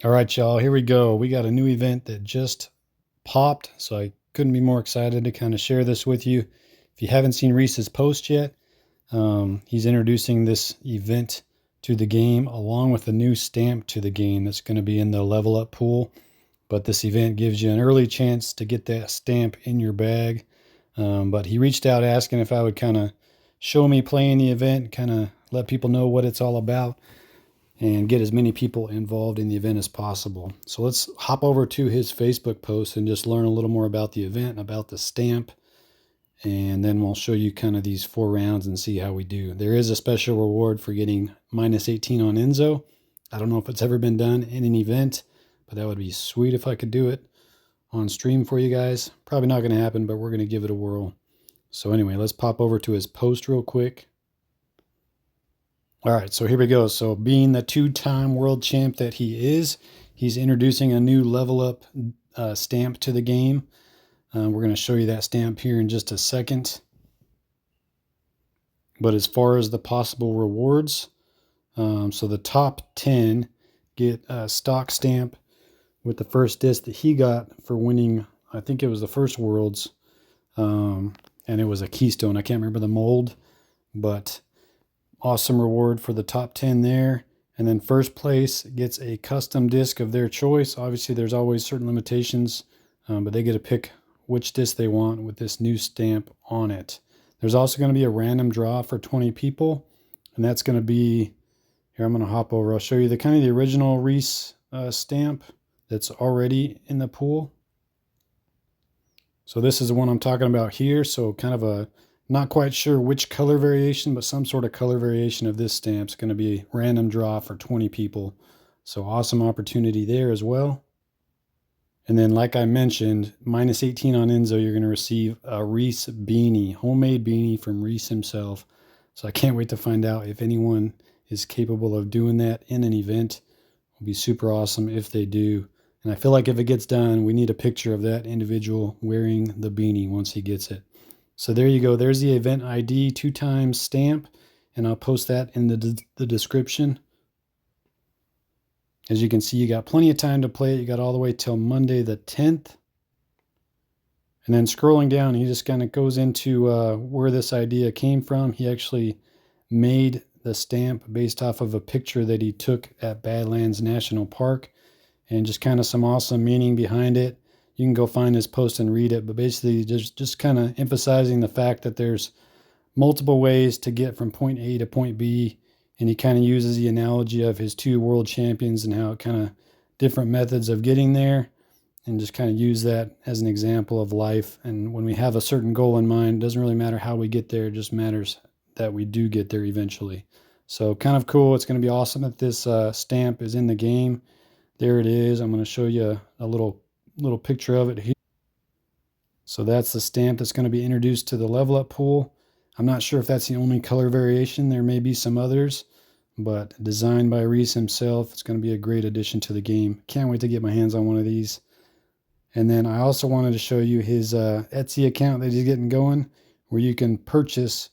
All right, y'all, here we go. We got a new event that just popped, so I couldn't be more excited to kind of share this with you. If you haven't seen Reese's post yet, he's introducing this event to the game along with a new stamp to the game that's going to be in the level up pool. But this event gives you an early chance to get that stamp in your bag. But he reached out asking if I would kind of show me playing the event, kind of let people know what it's all about, and get as many people involved in the event as possible. So let's hop over to his Facebook post and just learn a little more about the event, about the stamp, and then we'll show you kind of these 4 rounds and see how we do. There is a special reward for getting -18 on Enzo. I don't know if it's ever been done in an event, but that would be sweet if I could do it on stream for you guys. Probably not going to happen, but we're going to give it a whirl. So anyway, let's pop over to his post real quick. All right, so here we go. So being the two-time world champ that he is, he's introducing a new level up stamp to the game. We're going to show you that stamp here in just a second. But as far as the possible rewards, so the top 10 get a stock stamp with the first disc that he got for winning, I think it was the first Worlds, and it was a Keystone. I can't remember the mold, but awesome reward for the top 10 there. And then first place gets a custom disc of their choice. Obviously, there's always certain limitations, but they get to pick which disc they want with this new stamp on it. There's also going to be a random draw for 20 people, and that's going to be, here I'm going to hop over. I'll show you the kind of the original Reese stamp that's already in the pool. So this is the one I'm talking about here. So kind of a, not quite sure which color variation, but some sort of color variation of this stamp is going to be a random draw for 20 people. So awesome opportunity there as well. And then, like I mentioned, -18 on Enzo, you're going to receive a Reese beanie, homemade beanie from Reese himself. So I can't wait to find out if anyone is capable of doing that in an event. It will be super awesome if they do. And I feel like if it gets done, we need a picture of that individual wearing the beanie once he gets it. So there you go. There's the event ID 2x stamp, and I'll post that in the description. As you can see, you got plenty of time to play it. You got all the way till Monday the 10th. And then scrolling down, he just kind of goes into where this idea came from. He actually made the stamp based off of a picture that he took at Badlands National Park, and just kind of some awesome meaning behind it. You can go find his post and read it, but basically just kind of emphasizing the fact that there's multiple ways to get from point A to point B, and he kind of uses the analogy of his two world champions and how kind of different methods of getting there, and just kind of use that as an example of life. And when we have a certain goal in mind, it doesn't really matter how we get there, it just matters that we do get there eventually. So kind of cool. It's going to be awesome that this stamp is in the game. There it is. I'm going to show you a little picture of it here. So that's the stamp that's going to be introduced to the level up pool. I'm not sure if that's the only color variation. There may be some others, but designed by Reese himself. It's going to be a great addition to the game. Can't wait to get my hands on one of these. And then I also wanted to show you his Etsy account that he's getting going, where you can purchase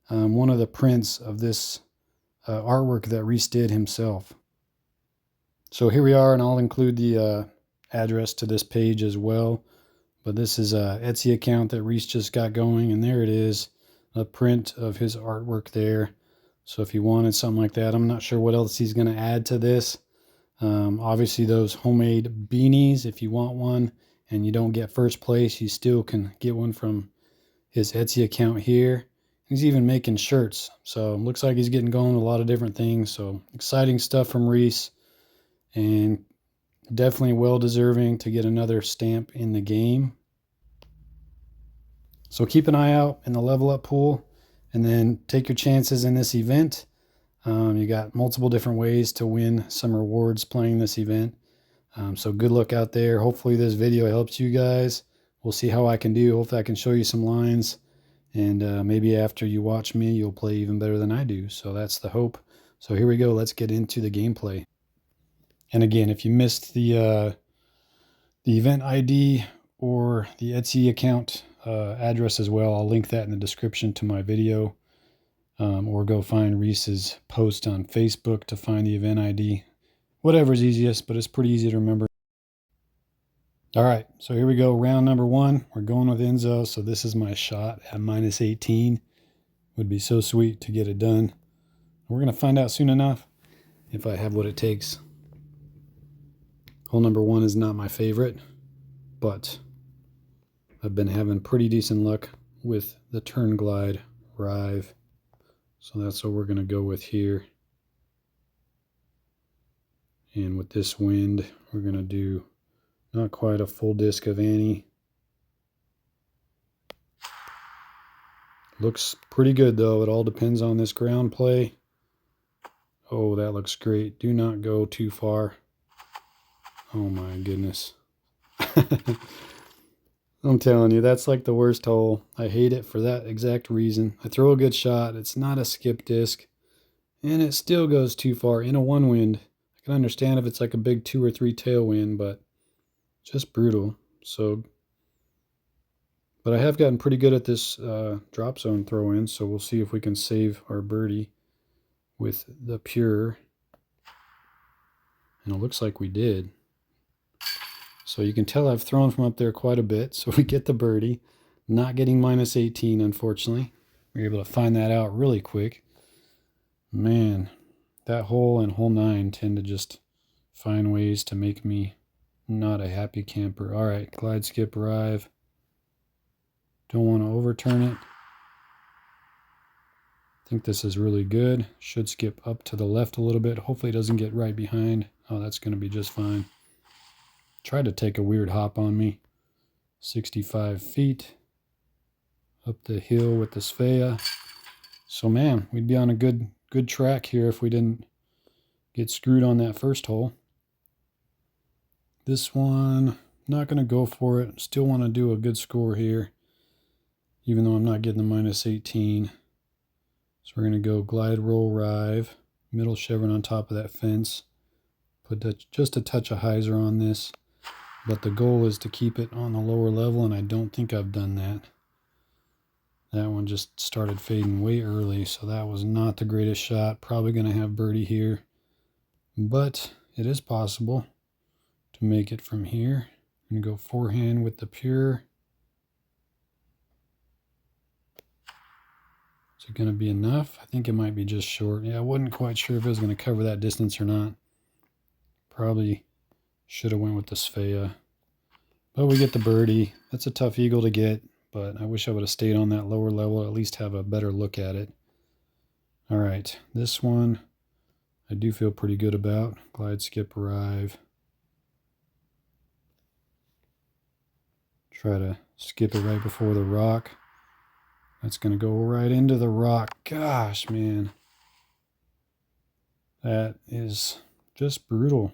one of the prints of this artwork that Reese did himself. So here we are, and I'll include the address to this page as well. But this is a Etsy account that Reese just got going, and there it is, a print of his artwork there. So if you wanted something like that, I'm not sure what else he's going to add to this. Obviously those homemade beanies, if you want one and you don't get first place, you still can get one from his Etsy account here. He's even making shirts. So it looks like he's getting going with a lot of different things. So exciting stuff from Reese, and definitely well deserving to get another stamp in the game. So keep an eye out in the level up pool, and then take your chances in this event. You got multiple different ways to win some rewards playing this event. So good luck out there. Hopefully this video helps you guys. We'll see how I can do. Hopefully I can show you some lines, and maybe after you watch me, you'll play even better than I do. So that's the hope. So here we go. Let's get into the gameplay. And again, if you missed the event ID or the Etsy account address as well, I'll link that in the description to my video, or go find Reese's post on Facebook to find the event ID. Whatever's easiest, but it's pretty easy to remember. All right, so here we go. Round number one. We're going with Enzo, so this is my shot at minus 18. Would be so sweet to get it done. We're going to find out soon enough if I have what it takes. Hole number one is not my favorite, but I've been having pretty decent luck with the turn glide rive. So that's what we're going to go with here. And with this wind, we're going to do not quite a full disc of Annie. Looks pretty good though. It all depends on this ground play. Oh, that looks great. Do not go too far. Oh my goodness. I'm telling you, that's like the worst hole. I hate it for that exact reason. I throw a good shot. It's not a skip disc. And it still goes too far in a one wind. I can understand if it's like a big 2 or 3 tailwind, but just brutal. So, but I have gotten pretty good at this drop zone throw in, so we'll see if we can save our birdie with the pure. And it looks like we did. So you can tell I've thrown from up there quite a bit. So we get the birdie, not getting minus 18, unfortunately. We were able to find that out really quick. Man, that hole and hole 9 tend to just find ways to make me not a happy camper. All right, glide, skip, arrive. Don't want to overturn it. I think this is really good. Should skip up to the left a little bit. Hopefully it doesn't get right behind. Oh, that's going to be just fine. Tried to take a weird hop on me. 65 feet up the hill with the Svea. So man, we'd be on a good track here if we didn't get screwed on that first hole. This one, not going to go for it. Still want to do a good score here, even though I'm not getting the minus 18. So we're going to go glide, roll, rive, middle chevron on top of that fence. Put just a touch of hyzer on this. But the goal is to keep it on the lower level, and I don't think I've done that. That one just started fading way early, so that was not the greatest shot. Probably going to have birdie here. But it is possible to make it from here. I'm going to go forehand with the pure. Is it going to be enough? I think it might be just short. Yeah, I wasn't quite sure if it was going to cover that distance or not. Probably should have went with the Svea. But we get the birdie. That's a tough eagle to get, but I wish I would have stayed on that lower level, at least have a better look at it. All right, this one I do feel pretty good about. Glide, skip, arrive. Try to skip it right before the rock. That's going to go right into the rock. Gosh, man. That is just brutal.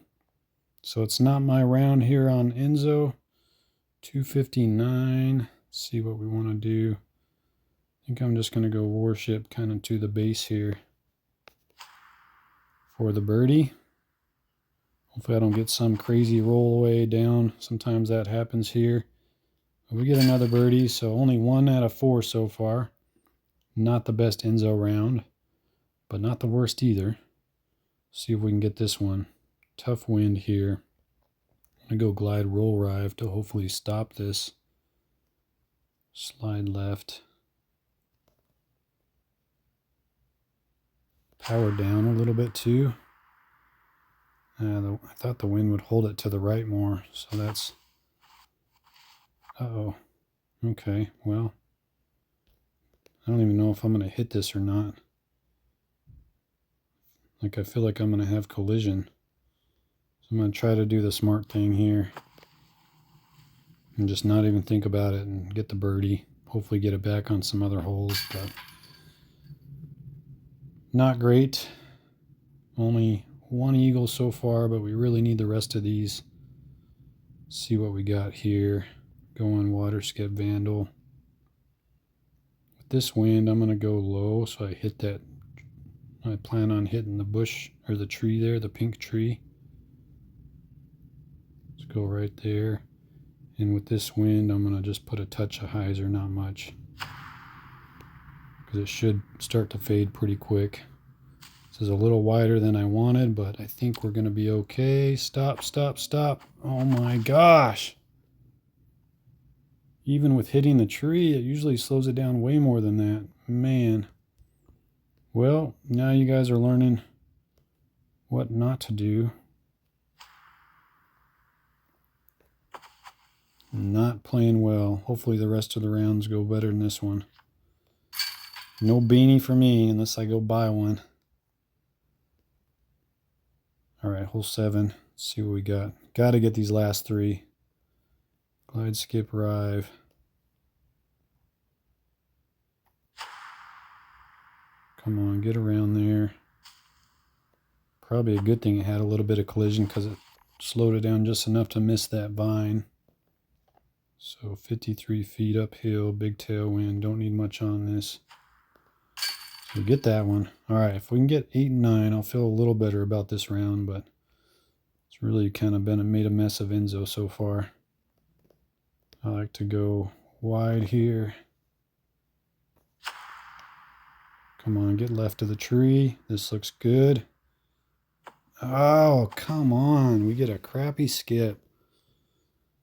So it's not my round here on Enzo. 259. Let's see what we want to do. I think I'm just going to go warship kind of to the base here for the birdie. Hopefully I don't get some crazy roll away down. Sometimes that happens here. But we get another birdie, so only 1 out of 4 so far. Not the best Enzo round, but not the worst either. See if we can get this one. Tough wind here. I'm going to go glide, roll, rive to hopefully stop this. Slide left. Power down a little bit too. I thought the wind would hold it to the right more, so that's... Uh-oh. Okay, well, I don't even know if I'm going to hit this or not. Like, I feel like I'm going to have collision. So I'm going to try to do the smart thing here and just not even think about it and get the birdie. Hopefully get it back on some other holes, but not great. Only 1 eagle so far, but we really need the rest of these. See what we got here. Going water skip vandal. With this wind, I'm going to go low, so I hit that. I plan on hitting the bush or the tree there, the pink tree. Let's go right there. And with this wind, I'm going to just put a touch of hyzer, not much, because it should start to fade pretty quick. This is a little wider than I wanted, but I think we're going to be okay. Stop, stop, stop. Oh my gosh. Even with hitting the tree, it usually slows it down way more than that. Man. Well, now you guys are learning what not to do. Not playing well. Hopefully the rest of the rounds go better than this one. No beanie for me unless I go buy one. All right, hole 7. Let's see what we got. Got to get these last 3. Glide, skip, rive. Come on, get around there. Probably a good thing it had a little bit of collision because it slowed it down just enough to miss that vine. So 53 feet uphill, big tailwind. Don't need much on this. So get that one. All right, if we can get 8 and 9, I'll feel a little better about this round, but it's really kind of made a mess of Enzo so far. I like to go wide here. Come on, get left of the tree. This looks good. Oh, come on. We get a crappy skip.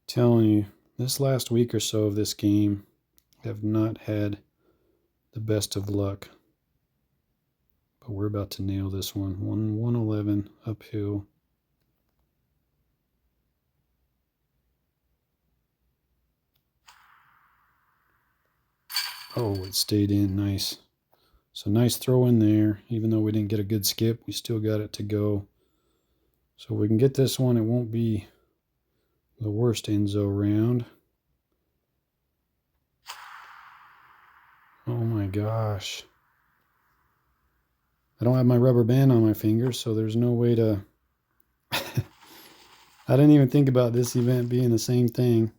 Telling you, this last week or so of this game have not had the best of luck. But we're about to nail this one. 111 uphill. Oh, it stayed in. Nice. So nice throw in there. Even though we didn't get a good skip, we still got it to go. So if we can get this one, it won't be the worst Enzo round. Oh my gosh. I don't have my rubber band on my finger, so there's no way to... I didn't even think about this event being the same thing.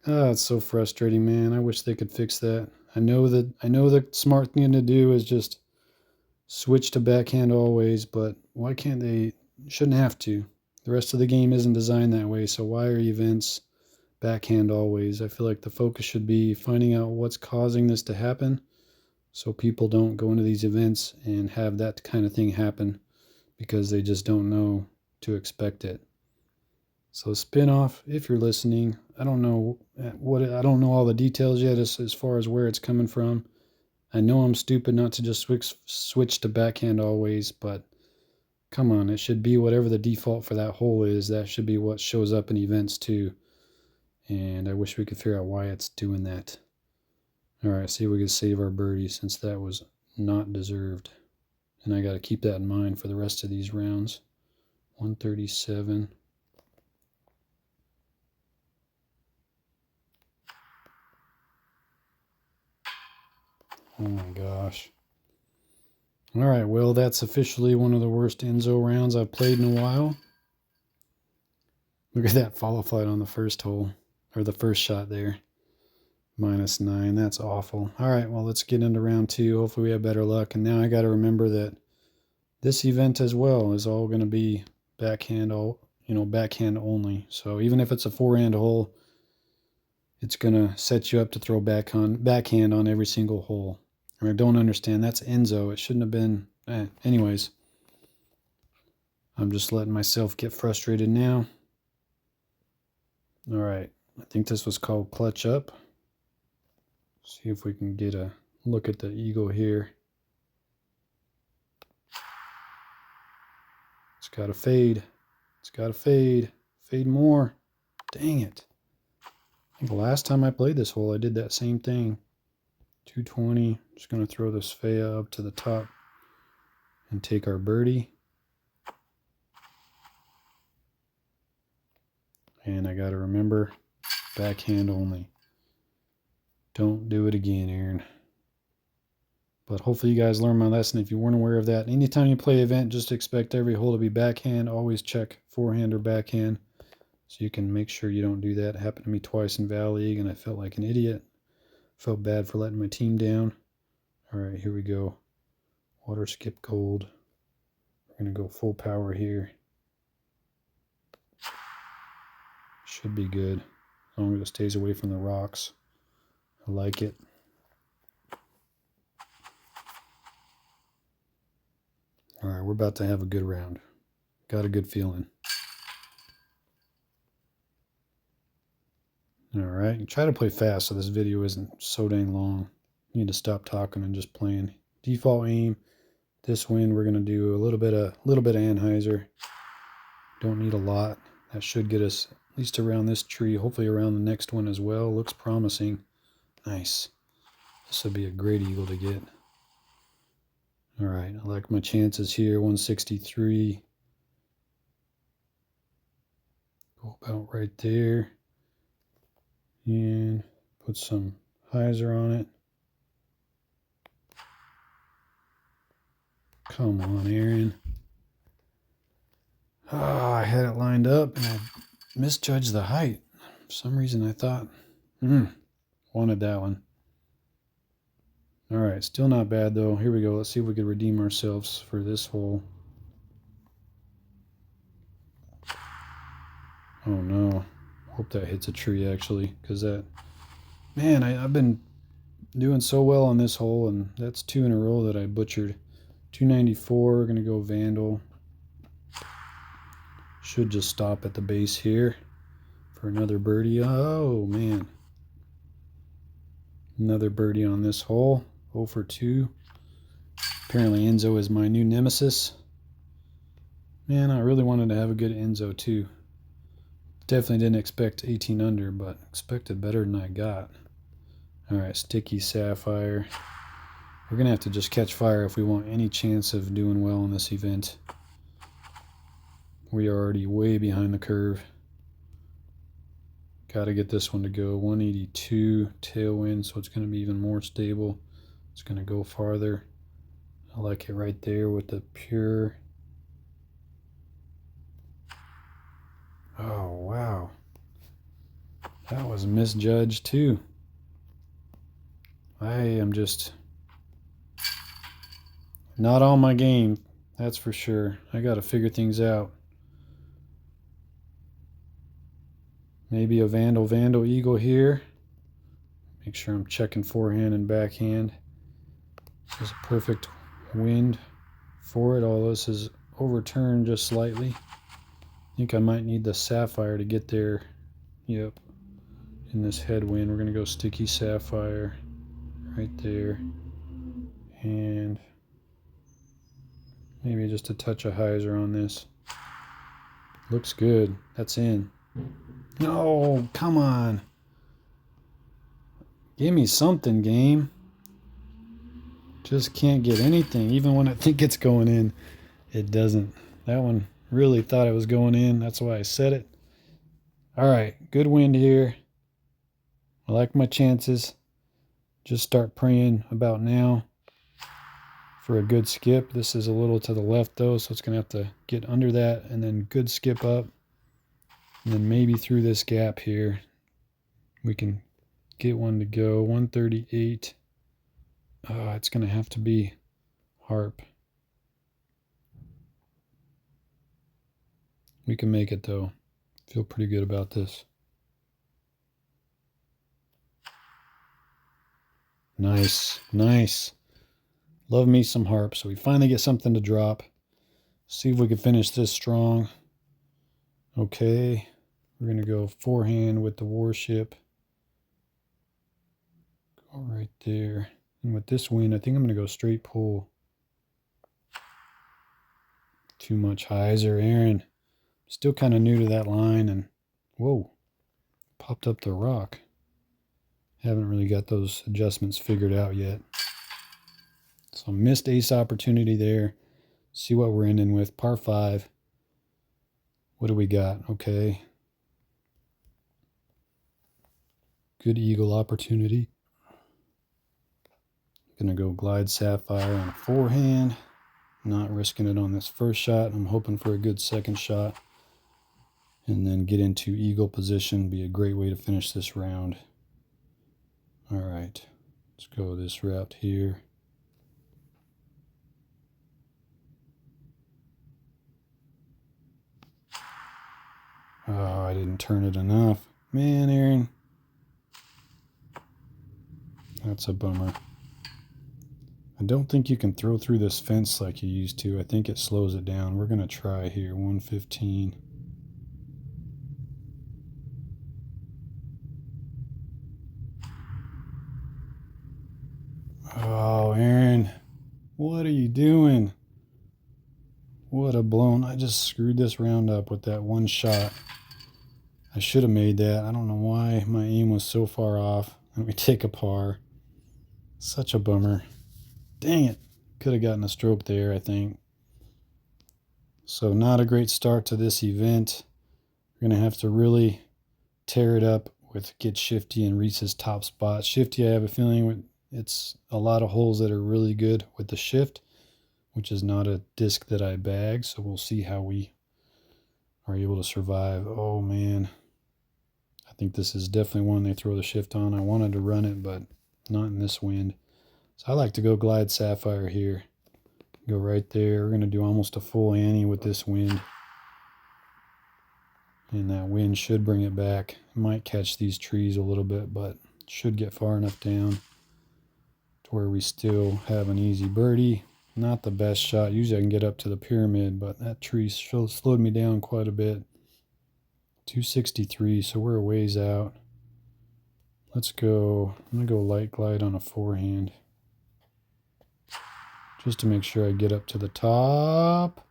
Oh, it's so frustrating, man. I wish they could fix that. I know the smart thing to do is just switch to backhand always, but why can't they? Shouldn't have to. The rest of the game isn't designed that way, so why are events backhand always? I feel like the focus should be finding out what's causing this to happen so people don't go into these events and have that kind of thing happen because they just don't know to expect it. So spin-off, if you're listening, I don't know all the details yet as far as where it's coming from. I know I'm stupid not to just switch to backhand always, but come on, it should be whatever the default for that hole is. That should be what shows up in events too. And I wish we could figure out why it's doing that. All right, see if we can save our birdie since that was not deserved. And I got to keep that in mind for the rest of these rounds. 137. Oh my gosh. All right, well, that's officially one of the worst Enzo rounds I've played in a while. Look at that follow flight on the first hole, or the first shot there. -9, that's awful. All right, well, let's get into round 2. Hopefully we have better luck. And now I got to remember that this event as well is all going to be backhand, backhand only. So even if it's a forehand hole, it's going to set you up to throw backhand on every single hole. I don't understand. That's Enzo. It shouldn't have been. Anyways, I'm just letting myself get frustrated now. All right. I think this was called clutch up. See if we can get a look at the eagle here. It's got to fade. It's got to fade. Fade more. Dang it. I think the last time I played this hole, I did that same thing. 220. Just going to throw this Faya up to the top and take our birdie. And I got to remember, backhand only. Don't do it again, Aaron. But hopefully you guys learned my lesson if you weren't aware of that. Anytime you play an event, just expect every hole to be backhand. Always check forehand or backhand so you can make sure you don't do that. It happened to me twice in Valley League, and I felt like an idiot. Felt bad for letting my team down. All right, here we go. Water skip gold. We're going to go full power here. Should be good, as long as it stays away from the rocks. I like it. All right, we're about to have a good round. Got a good feeling. All right, try to play fast so this video isn't so dang long. You need to stop talking and just playing. Default aim. This wind, we're gonna do a little bit of Anheuser. Don't need a lot. That should get us at least around this tree. Hopefully around the next one as well. Looks promising. Nice. This would be a great eagle to get. All right, I like my chances here. 163. Go about right there. And put some hyzer on it. Come on, Aaron. Oh, I had it lined up and I misjudged the height. For some reason I thought, wanted that one. All right, still not bad though. Here we go. Let's see if we can redeem ourselves for this hole. Oh no. Hope that hits a tree actually, because that, man, I've been doing so well on this hole, and that's 2 in a row that I butchered. 294, we're gonna go Vandal. Should just stop at the base here for another birdie. Oh man. Another birdie on this hole. 0 for 2. Apparently Enzo is my new nemesis. Man, I really wanted to have a good Enzo too. Definitely didn't expect 18 under, but expected better than I got. All right, sticky sapphire. We're gonna have to just catch fire if we want any chance of doing well in this event. We are already way behind the curve. Got to get this one to go. 182 tailwind, so it's going to be even more stable. It's going to go farther. I like it right there with the pure. Oh, wow. That was misjudged too. I am just not on my game, that's for sure. I got to figure things out. Maybe a Vandal Eagle here. Make sure I'm checking forehand and backhand. This is a perfect wind for it. All this is overturned just slightly. I think I might need the sapphire to get there. Yep. In this headwind, we're going to go sticky sapphire right there. And maybe just a touch of hyzer on this. Looks good. That's in. No, come on. Give me something, game. Just can't get anything. Even when I think it's going in, it doesn't. That one really thought it was going in. That's why I said it. All right, good wind here. I like my chances. Just start praying about now for a good skip. This is a little to the left though, so it's going to have to get under that and then good skip up. And then maybe through this gap here, we can get one to go. 138. It's going to have to be harp. We can make it though. Feel pretty good about this. Nice, nice. Love me some harp. So we finally get something to drop. See if we can finish this strong. Okay, we're going to go forehand with the warship. Go right there. And with this wind, I think I'm going to go straight pull. Too much hyzer, Aaron. Still kind of new to that line, and whoa, popped up the rock. Haven't really got those adjustments figured out yet. So missed ace opportunity there. See what we're ending with. Par 5. What do we got? Okay. Good eagle opportunity. Gonna go glide sapphire on a forehand. Not risking it on this first shot. I'm hoping for a good second shot. And then get into eagle position. Be a great way to finish this round. All right. Let's go this route here. Oh, I didn't turn it enough. Man, Aaron. That's a bummer. I don't think you can throw through this fence like you used to. I think it slows it down. We're going to try here. 115. Oh, Aaron, what are you doing? What a blown. I just screwed this round up with that one shot. I should have made that. I don't know why my aim was so far off. Let me take a par. Such a bummer. Dang it. Could have gotten a stroke there, I think. So not a great start to this event. We're going to have to really tear it up with Get Shifty and Reese's top spot. Shifty, I have a feeling it's a lot of holes that are really good with the shift, which is not a disc that I bag. So we'll see how we are able to survive. Oh, man. I think this is definitely one they throw the shift on. I wanted to run it, but not in this wind. So I like to go glide Sapphire here. Go right there. We're going to do almost a full ante with this wind. And that wind should bring it back. It might catch these trees a little bit, but should get far enough down to where we still have an easy birdie. Not the best shot. Usually I can get up to the pyramid, but that tree slowed me down quite a bit. 263, so we're a ways out. Let's go. I'm going to go light glide on a forehand. Just to make sure I get up to the top.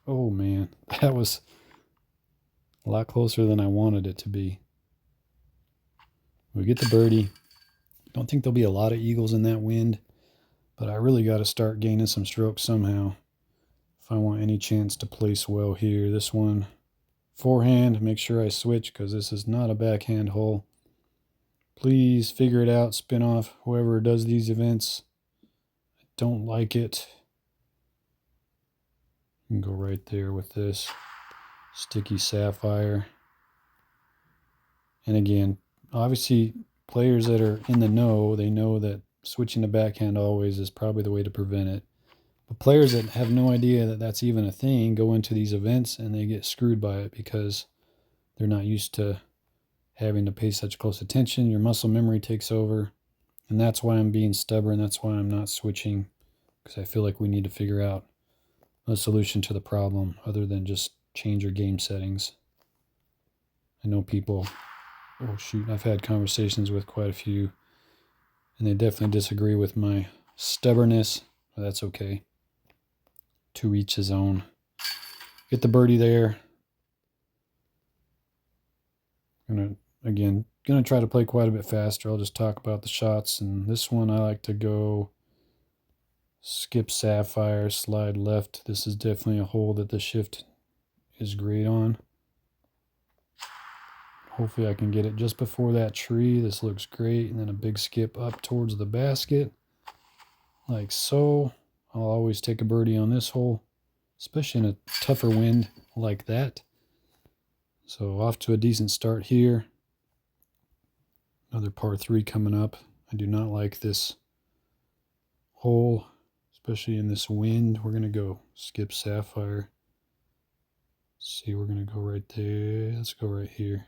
Oh, man. That was a lot closer than I wanted it to be. We get the birdie. Don't think there'll be a lot of eagles in that wind, but I really got to start gaining some strokes somehow if I want any chance to place well here. This one, forehand, make sure I switch because this is not a backhand hole. Please figure it out, spin off, whoever does these events. I don't like it. You can go right there with this sticky Sapphire. And again, obviously players that are in the know, they know that switching to backhand always is probably the way to prevent it. But players that have no idea that that's even a thing go into these events and they get screwed by it because they're not used to having to pay such close attention. Your muscle memory takes over. And that's why I'm being stubborn. That's why I'm not switching, because I feel like we need to figure out a solution to the problem other than just change your game settings. I know people, oh shoot, I've had conversations with quite a few, and they definitely disagree with my stubbornness, but that's okay. To each his own. Get the birdie there. Gonna try to play quite a bit faster. I'll just talk about the shots. And this one I like to go skip Sapphire, slide left. This is definitely a hole that the shift is great on. Hopefully I can get it just before that tree. This looks great. And then a big skip up towards the basket. Like so. I'll always take a birdie on this hole, especially in a tougher wind like that. So off to a decent start here. Another par 3 coming up. I do not like this hole, especially in this wind. We're going to go skip Sapphire. Let's see, we're going to go right there. Let's go right here.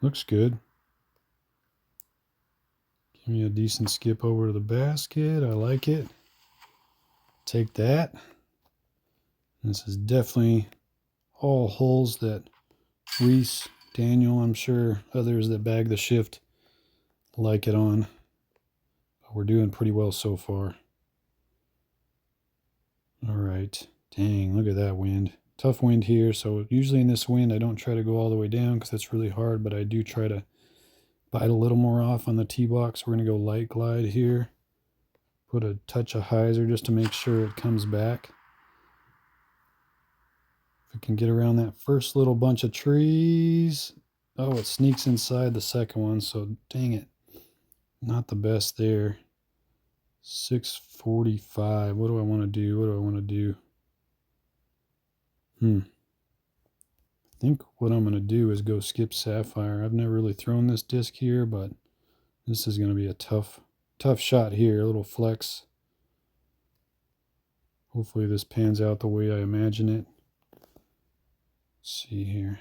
Looks good. Give me a decent skip over to the basket. I like it. Take that. This is definitely all holes that Reese, Daniel, I'm sure others that bag the shift like it on. But we're doing pretty well so far. All right. Dang, look at that wind. Tough wind here. So usually in this wind, I don't try to go all the way down because that's really hard, but I do try to bite a little more off on the tee box. We're going to go light glide here. Put a touch of hyzer just to make sure it comes back. If we can get around that first little bunch of trees. Oh, it sneaks inside the second one, so dang it. Not the best there. 645. What do I want to do? What do I want to do? I think what I'm going to do is go skip Sapphire. I've never really thrown this disc here, but this is going to be a tough shot here. A little flex. Hopefully this pans out the way I imagine it. Let's see here.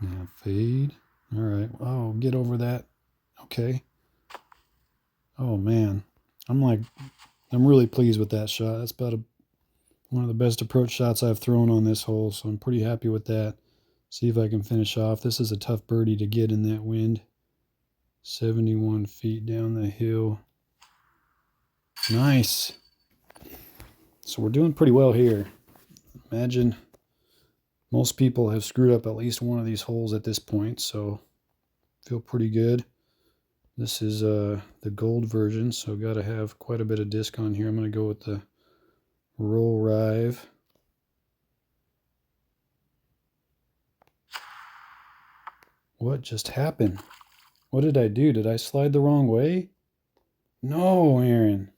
Now fade. All right. Oh, get over that. Okay. Oh man, I'm really pleased with that shot. That's about one of the best approach shots I've thrown on this hole, so I'm pretty happy with that. See if I can finish off. This is a tough birdie to get in that wind. 71 feet down the hill. Nice. So we're doing pretty well here. Imagine most people have screwed up at least one of these holes at this point, so feel pretty good. This is the gold version, so got to have quite a bit of disc on here. I'm going to go with the roll rive. What just happened? What did I do? Did I slide the wrong way? No, Aaron.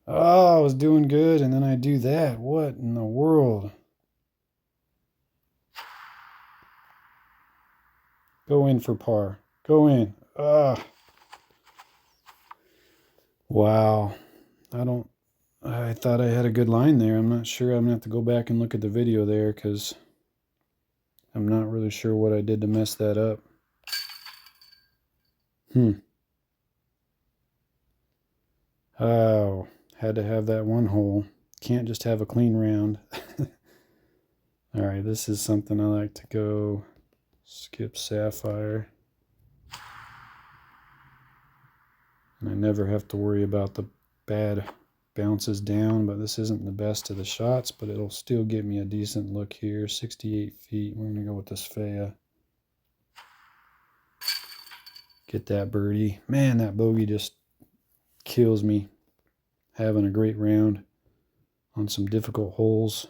Oh, I was doing good, and then I do that. What in the world? Go in for par. Go in. Ah. Wow. I thought I had a good line there. I'm not sure. I'm going to have to go back and look at the video there because I'm not really sure what I did to mess that up. Oh, had to have that one hole. Can't just have a clean round. All right, this is something I like to go skip sapphire. And I never have to worry about the bad bounces down, but this isn't the best of the shots, but it'll still get me a decent look here. 68 feet. We're going to go with this Faya. Get that birdie. Man, that bogey just kills me. Having a great round on some difficult holes.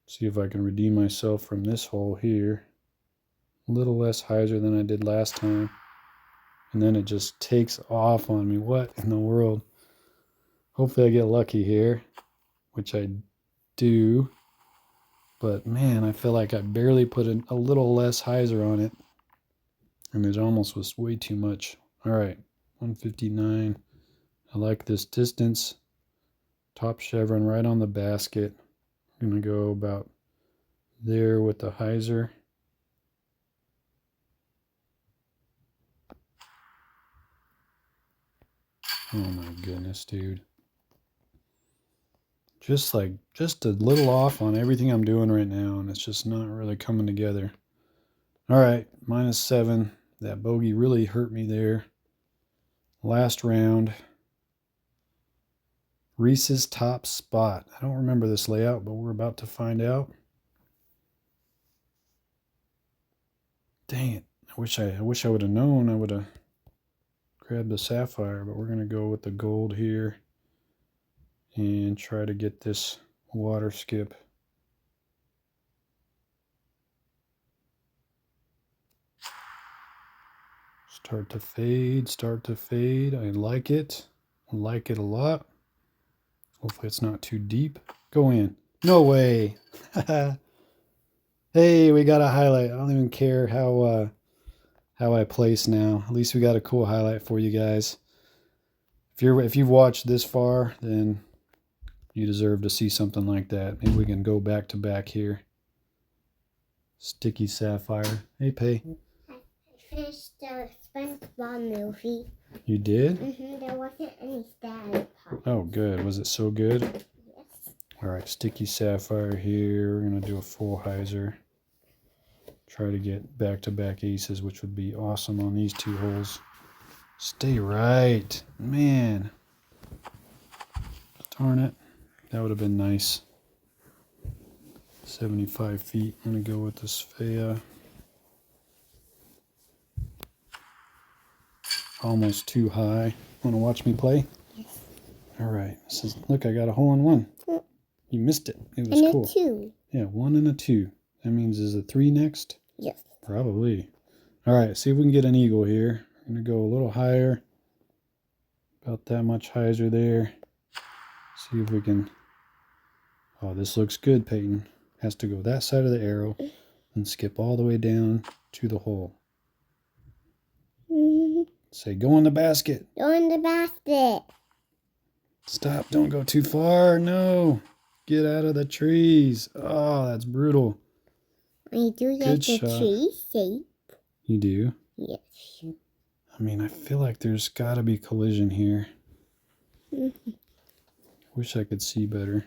See if I can redeem myself from this hole here. A little less hyzer than I did last time. And then it just takes off on me. What in the world? Hopefully I get lucky here, which I do. But man, I feel like I barely put a little less hyzer on it. And it almost was way too much. All right, 159. I like this distance. Top chevron right on the basket. I'm going to go about there with the hyzer. Oh my goodness, dude. Just a little off on everything I'm doing right now, and it's just not really coming together. All right, -7. That bogey really hurt me there. Last round. Reese's top spot. I don't remember this layout, but we're about to find out. Dang it. I wish I would have known. I would have grabbed the sapphire, but we're going to go with the gold here and try to get this water skip. Start to fade, start to fade. I like it. I like it a lot. Hopefully it's not too deep. Go in. No way. Hey, we got a highlight. I don't even care how I place now. At least we got a cool highlight for you guys. If you've watched this far, then you deserve to see something like that. Maybe we can go back to back here. Sticky sapphire. Hey, Pay. I finished the SpongeBob movie. You did? There wasn't any sad parts. Oh, good. Was it so good? Yes. All right, sticky sapphire here. We're going to do a full hyzer. Try to get back-to-back aces, which would be awesome on these two holes. Stay right. Man. Darn it. That would have been nice. 75 feet. I'm going to go with this Faya. Almost too high. Want to watch me play? Yes. All right. Look, I got a hole in one. You missed it. It was and cool. A 2. Yeah, 1 and a 2. That means is a 3 next? Yes. Probably. All right, see if we can get an eagle here. I'm going to go a little higher. About that much hyzer there. See if we can... Oh, this looks good, Peyton. Has to go that side of the arrow and skip all the way down to the hole. Say, go in the basket. Go in the basket. Stop, don't go too far. No. Get out of the trees. Oh, that's brutal. I do Good like the shot. tree shape. You do? Yes. I mean, I feel like there's got to be collision here. Wish I could see better.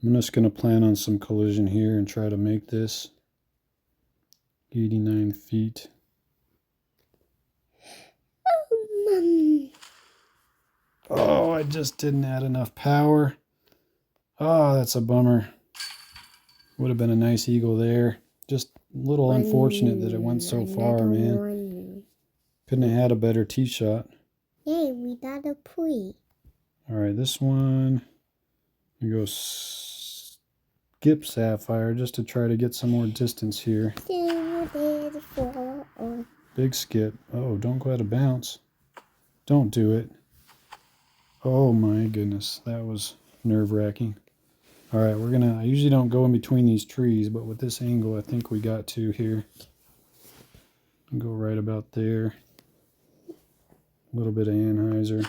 I'm just going to plan on some collision here and try to make this 89 feet. Oh, I just didn't add enough power. Oh, that's a bummer. Would have been a nice eagle there. Just a little unfortunate that it went so far, man. One. Couldn't have had a better tee shot. Hey, we got a pre. All right, this one, you go skip sapphire just to try to get some more distance here. Big skip. Oh, don't go out of bounds. Don't do it. Oh my goodness, that was nerve-wracking. All right, I usually don't go in between these trees, but with this angle, I think we got to here. Go right about there. A little bit of Anheuser.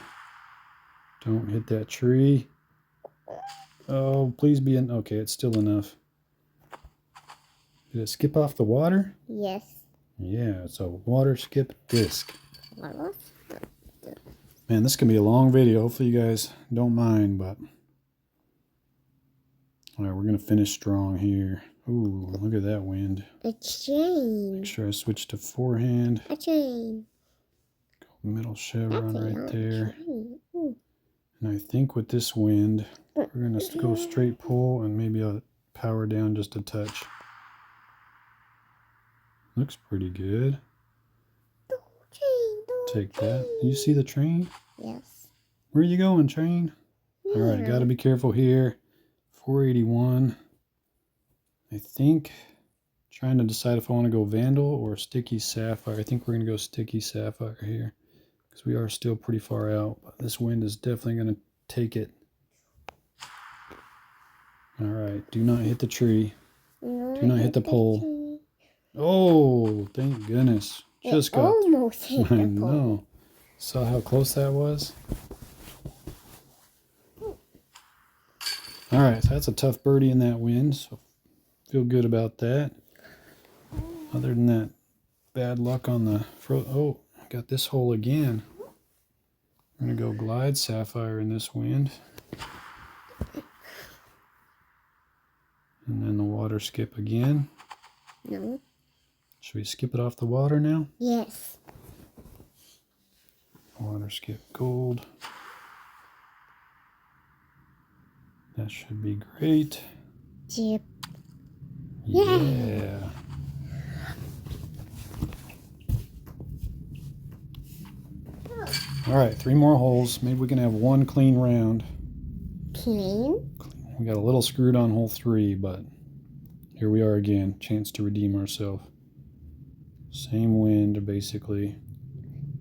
Don't hit that tree. Oh, please be in. Okay, it's still enough. Did it skip off the water? Yes. Yeah, it's a water skip disc. Man, this can be a long video. Hopefully you guys don't mind, but... All right, we're going to finish strong here. Ooh, look at that wind. A chain. Make sure I switch to forehand. A chain. Middle chevron right there. Ooh. And I think with this wind, we're going to go straight pull and maybe I'll power down just a touch. Looks pretty good. Take that. You see the train? Yes. Where are you going, train? Yeah. All right, got to be careful here. 481. I think trying to decide if I want to go Vandal or Sticky Sapphire. I think we're going to go Sticky Sapphire here because we are still pretty far out. But this wind is definitely going to take it. All right, do not hit the tree. No, Do not hit the pole. Oh, thank goodness. Just got almost hit the I pole. know. Saw how close that was? All right, so that's a tough birdie in that wind, so feel good about that. Other than that, bad luck on the oh, I got this hole again. I'm gonna go Glide Sapphire in this wind. And then the water skip again. No. Should we skip it off the water now? Yes. Water skip gold. That should be great. Chip. Yeah. All right, 3 more holes. Maybe we can have one clean round. Clean. We got a little screwed on hole 3, but here we are again. Chance to redeem ourselves. Same wind, basically.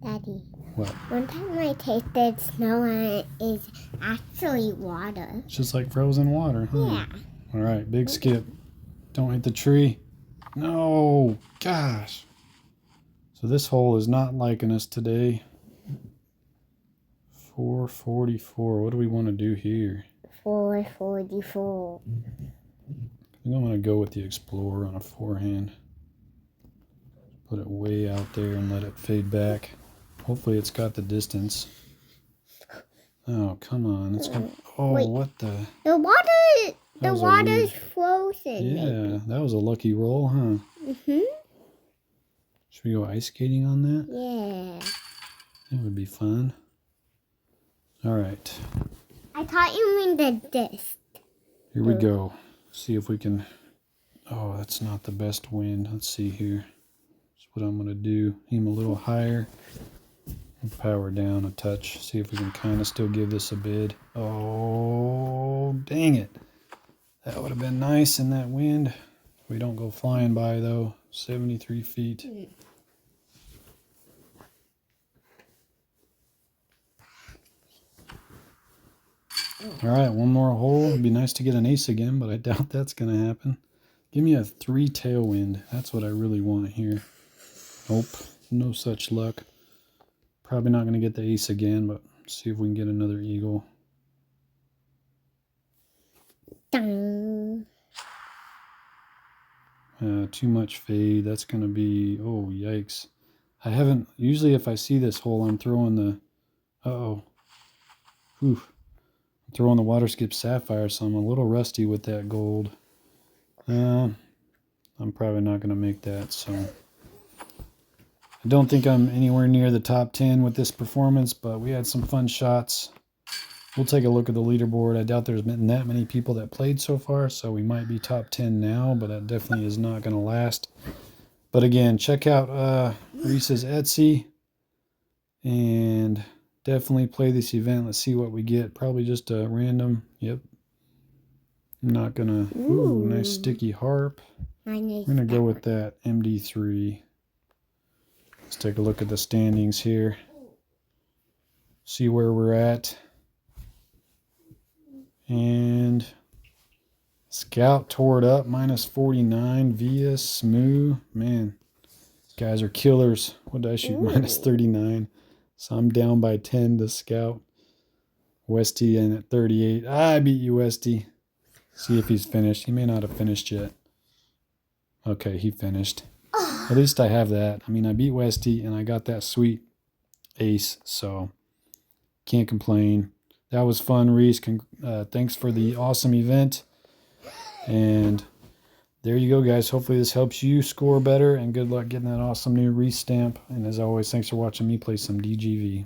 Daddy. What? One time I tasted snow and it is actually water. It's just like frozen water, huh? Yeah. All right, big skip. Don't hit the tree. No! Gosh! So this hole is not liking us today. 444. What do we want to do here? 444. I think I'm going to go with the Explorer on a forehand. Put it way out there and let it fade back. Hopefully it's got the distance. Oh, come on. It's gonna, oh, Wait. what the... The water. That The was a water's weird- frozen. Yeah, that was a lucky roll, huh? Mhm. Should we go ice skating on that? Yeah. That would be fun. All right. I thought you mean the disc. Here we go. See if we can... Oh, that's not the best wind. Let's see here. That's what I'm going to do. Aim a little higher. And power down a touch. See if we can kind of still give this a bid. Oh, dang it. That would have been nice in that wind. We don't go flying by, though. 73 feet. All right, one more hole. It'd be nice to get an ace again, but I doubt that's going to happen. Give me a 3 tailwind. That's what I really want here. Nope. no such luck. Probably not going to get the ace again, but see if we can get another eagle. Dun. Too much fade. That's going to be, oh, yikes. I haven't, usually if I see this hole, I'm throwing the, uh-oh. Whew. I'm throwing the water skip sapphire, so I'm a little rusty with that gold. I'm probably not going to make that, so. I don't think I'm anywhere near the top 10 with this performance, but we had some fun shots. We'll take a look at the leaderboard. I doubt there's been that many people that played so far, so we might be top 10 now, but that definitely is not going to last. But again, check out Reese's Etsy and definitely play this event. Let's see what we get. Probably just a random. Yep. I'm not going to. Ooh, nice sticky harp. We're going to go with that MD3. Let's take a look at the standings here. See where we're at. And Scout tore it up, minus 49 via Smoo. Man, guys are killers. What did I shoot? Minus 39. So I'm down by 10 to Scout. Westy in at 38. I beat you, Westy. See if he's finished. He may not have finished yet. Okay, he finished. At least I have that. I mean, I beat Westy and I got that sweet ace, so can't complain. That was fun, Reese. Thanks for the awesome event. And there you go, guys. Hopefully this helps you score better, and good luck getting that awesome new Reese stamp. And as always, thanks for watching me play some DGV.